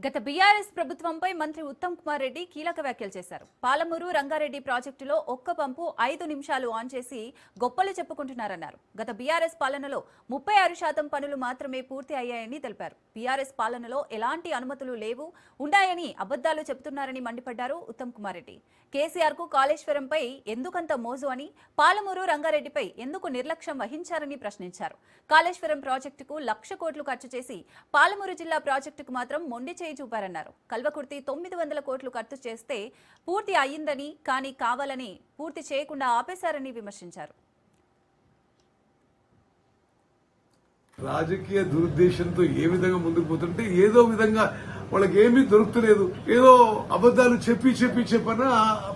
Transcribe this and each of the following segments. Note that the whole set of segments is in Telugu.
గత బీఆర్ఎస్ ప్రభుత్వంపై మంత్రి ఉత్తమ్ కుమార్ రెడ్డి కీలక వ్యాఖ్యలు చేశారు. పాలమూరు రంగారెడ్డి ప్రాజెక్టులో ఒక్క పంపు 5 నిమిషాలు ఆన్ చేసి గొప్పలు చెప్పుకుంటున్నారన్నారు. గత బీఆర్ఎస్ పాలనలో 36% పనులు మాత్రమే పూర్తి అయ్యాయని తెలిపారు. బీఆర్ఎస్ పాలనలో ఎలాంటి అనుమతులు లేవు, ఉన్నాయని అబద్దాలు చెబుతున్నారని మండిపడ్డారు ఉత్తమ్ కుమార్ రెడ్డి. కేసీఆర్ కు కాళేశ్వరంపై ఎందుకంత మోజు అని, పాలమూరు రంగారెడ్డిపై ఎందుకు నిర్లక్ష్యం వహించారని ప్రశ్నించారు. కాళేశ్వరం ప్రాజెక్టుకు 1,00,000 కోట్లు ఖర్చు చేసి పాలమూరు జిల్లా ప్రాజెక్టుకు మాత్రం మొండి చూపారన్నారు. కల్వకుర్తి 900 కోట్లు ఖర్చు చేస్తే పూర్తి అయ్యిందని, కానీ కావాలని పూర్తి చేయకుండా ఆపేశారని విమర్శించారు. రాజకీయ దురుద్దేశంతో ఏ విధంగా ముందుకు పోతుంటే ఏదో విధంగా వాళ్ళకి ఏమీ దొరుకుతలేదు, ఏదో అబద్దాలు చెప్పనా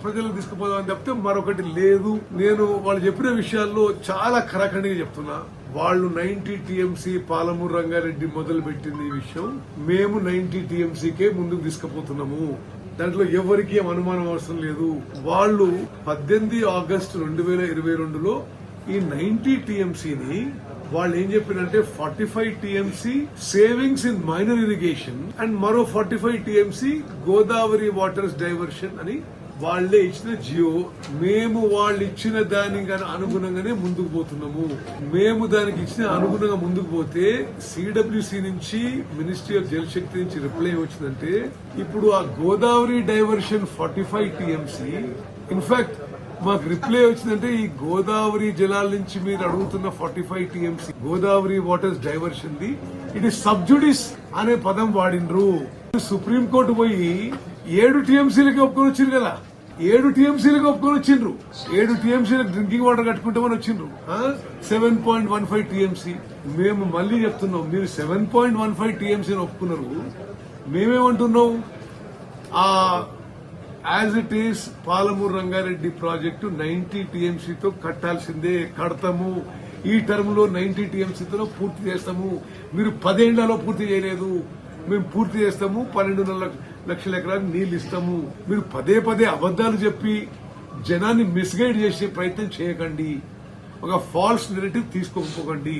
ప్రజలకు తీసుకుపోదామని చెప్తే మరొకటి లేదు. నేను వాళ్ళు చెప్పిన విషయాల్లో చాలా కరాఖండిగా చెప్తున్నా. వాళ్ళు 90 టీఎంసీ పాలమూరు రంగారెడ్డి మొదలు పెట్టింది ఈ విషయం. మేము 90 టీఎంసీకే ముందుకు తీసుకుపోతున్నాము. దాంట్లో ఎవరికి అనుమానం అవసరం లేదు. వాళ్ళు 18 ఆగస్టు 2022లో ఈ 90 టీఎంసీని వాళ్ళు ఏం చెప్పినంటే 45 TMC savings in minor irrigation and మరో 45 టీఎంసీ గోదావరి వాటర్స్ డైవర్షన్ అని వాళ్లే ఇచ్చిన జియో. మేము వాళ్ళు ఇచ్చిన దానికి అనుగుణంగానే ముందుకు పోతున్నాము. మేము దానికి ఇచ్చిన అనుగుణంగా ముందుకు పోతే సిడబ్ల్యూసీ నుంచి మినిస్ట్రీ ఆఫ్ జల్ శక్తి నుంచి రిప్లై వచ్చిందంటే ఇప్పుడు ఆ గోదావరి డైవర్షన్ 45 టీఎంసీ ఇన్ఫాక్ట్ మాకు రిప్లై వచ్చిందంటే ఈ గోదావరి జలాల నుంచి మీరు అడుగుతున్న 45 TMC Godavari waters diversion the it is sub judice అనే పదం వాడినరు. సుప్రీంకోర్టు పోయి 7 టీఎంసీలకి ఒప్పుకొని వచ్చిండ్రు కదా, 7 టీఎంసీలకు ఒప్పుకొని వచ్చిండ్రు. 7 టీఎంసీలకు డ్రింకింగ్ వాటర్ కట్టుకుంటామని వచ్చిండ్రు. 7.15 టీఎంసీ మేము మళ్లీ చెప్తున్నాం, మీరు 7.15 టీఎంసీని ఒప్పుకున్నారు. మేమేమంటున్నాం, ఆ as it is Palamuru Rangareddy project 90 టీఎంసీతో కట్టాల్సిందే, కడతాము. ఈ టర్మ్ లో 90 టీఎంసీతో పూర్తి చేస్తాము. మీరు 10 ఏళ్లలో పూర్తి చేయలేదు, మేము పూర్తి చేస్తాము. 12.5 లక్షల ఎకరాలకు నీళ్లు ఇస్తాము. మీరు పదే అబద్దాలు చెప్పి జనాన్ని మిస్గైడ్ చేసే ప్రయత్నం చేయకండి. ఒక ఫాల్స్ నెరేటివ్ తీసుకోకపోకండి.